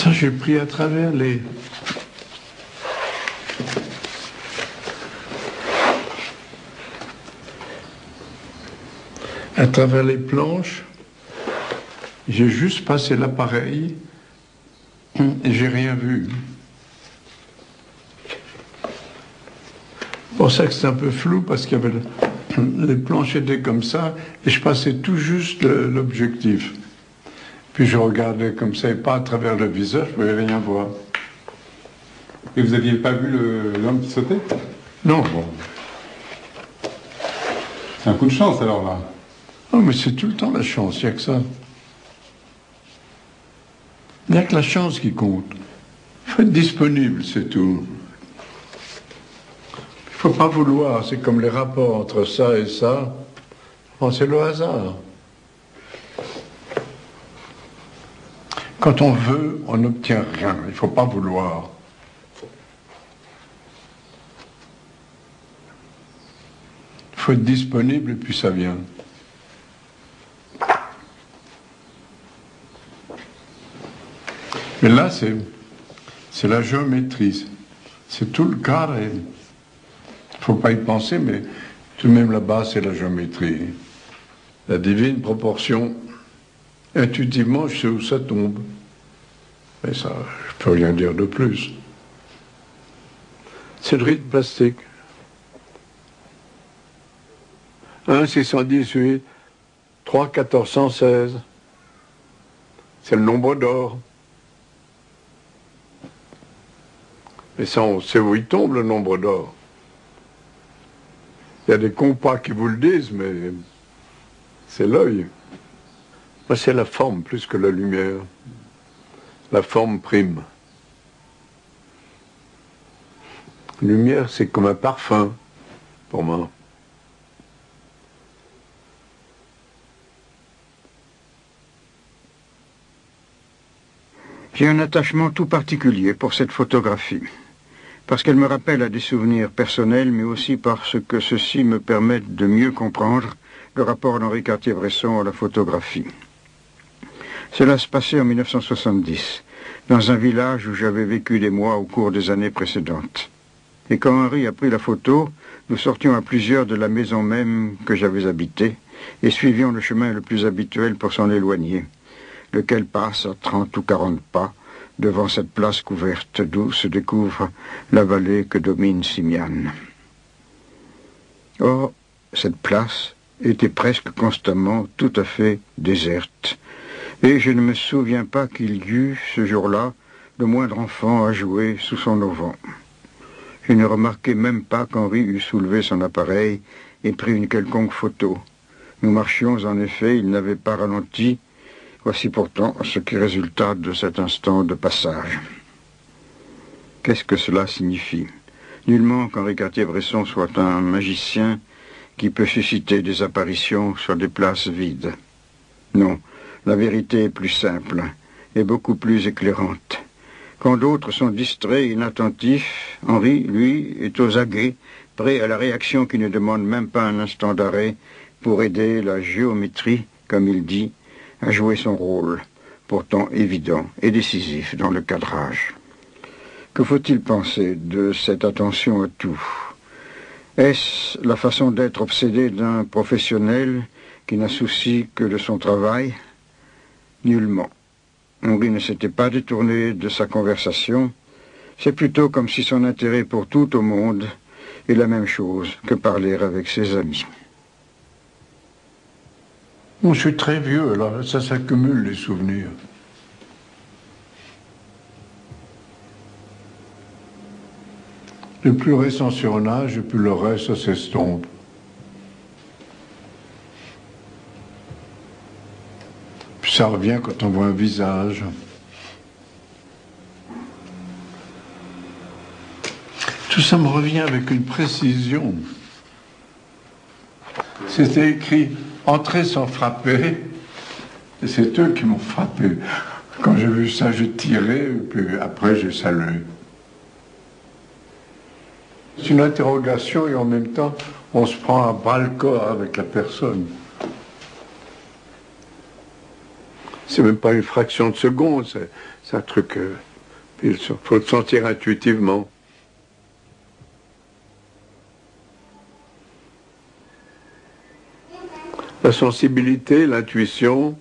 Ça, j'ai pris à travers les planches. J'ai juste passé l'appareil et j'ai rien vu. C'est pour ça que c'est un peu flou, parce qu'il y avait les planches étaient comme ça et je passais tout juste l'objectif. Puis je regardais comme ça et pas à travers le visage, je ne pouvais rien voir. Et vous n'aviez pas vu l'homme qui sautait? Non, bon. C'est un coup de chance alors là. Oh, mais c'est tout le temps la chance, il n'y a que ça. Il n'y a que la chance qui compte. Il faut être disponible, c'est tout. Il ne faut pas vouloir, c'est comme les rapports entre ça et ça. Bon, c'est le hasard. Quand on veut, on n'obtient rien. Il ne faut pas vouloir. Il faut être disponible et puis ça vient. Mais là, c'est la géométrie. C'est tout le cadre. Il ne faut pas y penser, mais tout de même là-bas, c'est la géométrie. La divine proportion. Intuitivement, je sais où ça tombe. Mais ça, je ne peux rien dire de plus. C'est le rythme plastique. 1 618 3 1416. C'est le nombre d'or. Mais ça, on sait où il tombe, le nombre d'or. Il y a des compas qui vous le disent, mais c'est l'œil. Moi, c'est la forme plus que la lumière. La forme prime. La lumière, c'est comme un parfum, pour moi. J'ai un attachement tout particulier pour cette photographie, parce qu'elle me rappelle à des souvenirs personnels, mais aussi parce que ceux-ci me permettent de mieux comprendre le rapport d'Henri Cartier-Bresson à la photographie. Cela se passait en 1970, dans un village où j'avais vécu des mois au cours des années précédentes. Et quand Henri a pris la photo, nous sortions à plusieurs de la maison même que j'avais habitée et suivions le chemin le plus habituel pour s'en éloigner, lequel passe à 30 ou 40 pas devant cette place couverte d'où se découvre la vallée que domine Simiane. Or, cette place était presque constamment tout à fait déserte, et je ne me souviens pas qu'il y eût, ce jour-là, le moindre enfant à jouer sous son auvent. Je ne remarquai même pas qu'Henri eût soulevé son appareil et pris une quelconque photo. Nous marchions, en effet, il n'avait pas ralenti. Voici pourtant ce qui résulta de cet instant de passage. Qu'est-ce que cela signifie? Nullement qu'Henri Cartier-Bresson soit un magicien qui peut susciter des apparitions sur des places vides. Non, la vérité est plus simple et beaucoup plus éclairante. Quand d'autres sont distraits et inattentifs, Henri, lui, est aux aguets, prêt à la réaction qui ne demande même pas un instant d'arrêt pour aider la géométrie, comme il dit, à jouer son rôle, pourtant évident et décisif dans le cadrage. Que faut-il penser de cette attention à tout? Est-ce la façon d'être obsédé d'un professionnel qui n'a souci que de son travail? Nullement. Henri ne s'était pas détourné de sa conversation. C'est plutôt comme si son intérêt pour tout au monde est la même chose que parler avec ses amis. Bon, je suis très vieux, alors ça s'accumule les souvenirs. Le plus récent surmenage et puis le reste, ça s'estompe. Puis ça revient quand on voit un visage. Tout ça me revient avec une précision. C'était écrit « Entrer sans frapper », et c'est eux qui m'ont frappé. Quand j'ai vu ça, j'ai tiré, et puis après j'ai salué. C'est une interrogation et en même temps, on se prend à bras-le-corps avec la personne. C'est même pas une fraction de seconde, c'est un truc... il faut le sentir intuitivement. La sensibilité, l'intuition,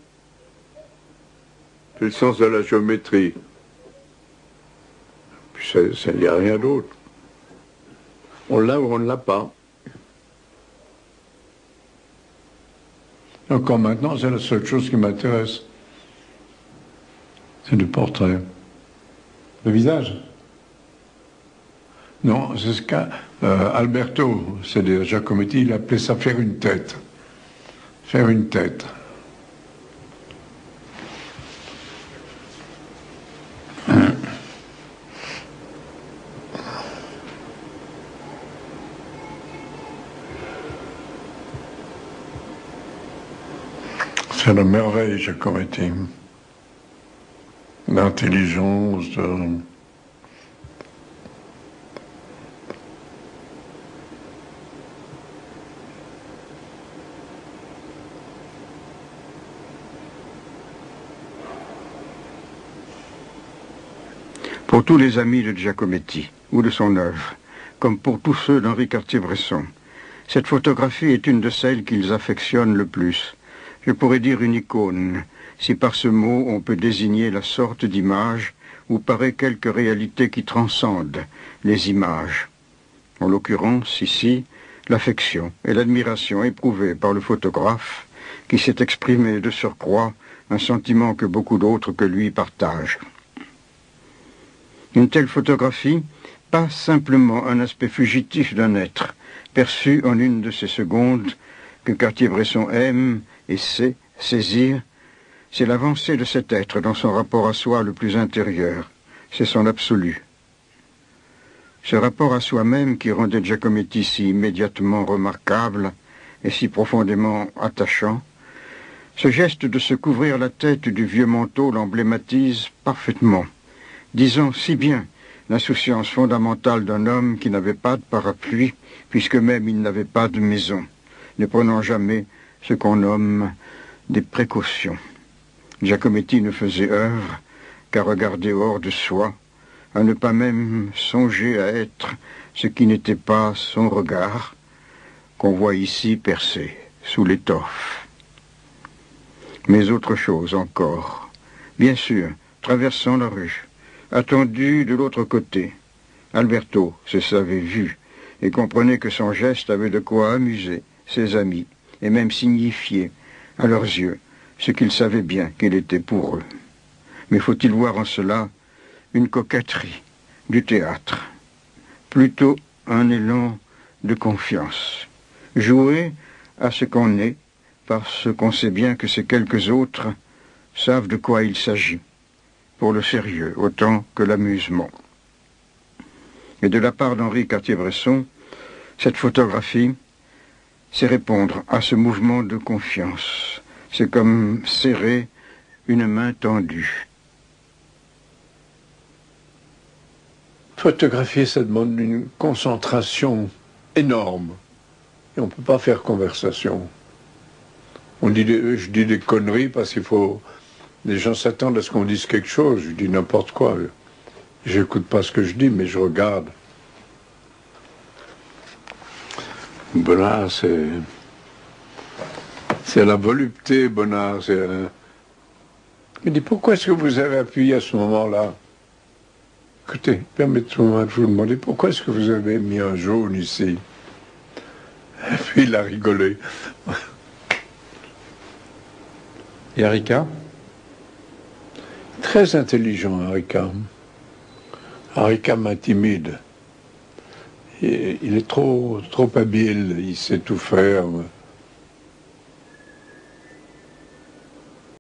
c'est le sens de la géométrie. Puis il n'y a rien d'autre. On l'a ou on ne l'a pas. Encore maintenant, c'est la seule chose qui m'intéresse. C'est du portrait. Le visage? Non, c'est ce qu'a Alberto, c'est-à-dire Giacometti, il appelait ça faire une tête. Faire une tête. C'est la merveille, Giacometti. L'intelligence. Pour tous les amis de Giacometti, ou de son œuvre, comme pour tous ceux d'Henri Cartier-Bresson, cette photographie est une de celles qu'ils affectionnent le plus. Je pourrais dire une icône, si par ce mot on peut désigner la sorte d'image où paraît quelque réalité qui transcende les images. En l'occurrence, ici, l'affection et l'admiration éprouvées par le photographe, qui s'est exprimé de surcroît un sentiment que beaucoup d'autres que lui partagent. Une telle photographie, pas simplement un aspect fugitif d'un être, perçu en une de ces secondes que Cartier-Bresson aime et sait saisir, c'est l'avancée de cet être dans son rapport à soi le plus intérieur, c'est son absolu. Ce rapport à soi-même qui rendait Giacometti si immédiatement remarquable et si profondément attachant, ce geste de se couvrir la tête du vieux manteau l'emblématise parfaitement, disant si bien l'insouciance fondamentale d'un homme qui n'avait pas de parapluie, puisque même il n'avait pas de maison, ne prenant jamais ce qu'on nomme des précautions. Giacometti ne faisait œuvre qu'à regarder hors de soi, à ne pas même songer à être ce qui n'était pas son regard, qu'on voit ici percé sous l'étoffe. Mais autre chose encore. Bien sûr, traversant la rue, attendu de l'autre côté, Alberto se savait vu et comprenait que son geste avait de quoi amuser ses amis et même signifier, à leurs yeux, ce qu'ils savaient bien qu'il était pour eux. Mais faut-il voir en cela une coquetterie du théâtre, plutôt un élan de confiance, jouer à ce qu'on est, parce qu'on sait bien que ces quelques autres savent de quoi il s'agit, pour le sérieux autant que l'amusement. Et de la part d'Henri Cartier-Bresson, cette photographie, c'est répondre à ce mouvement de confiance. C'est comme serrer une main tendue. Photographier, ça demande une concentration énorme. Et on ne peut pas faire conversation. Je dis des conneries parce qu'il faut... Les gens s'attendent à ce qu'on dise quelque chose. Je dis n'importe quoi. J'écoute pas ce que je dis, mais je regarde. Bonnard, c'est la volupté, Bonnard. Il me dit, pourquoi est-ce que vous avez appuyé à ce moment-là? Écoutez, permettez-moi de vous demander, pourquoi est-ce que vous avez mis un jaune ici? Et puis il a rigolé. Et Arica? Très intelligent, Arica. Arica m'intimide. Il est trop habile, il sait tout faire.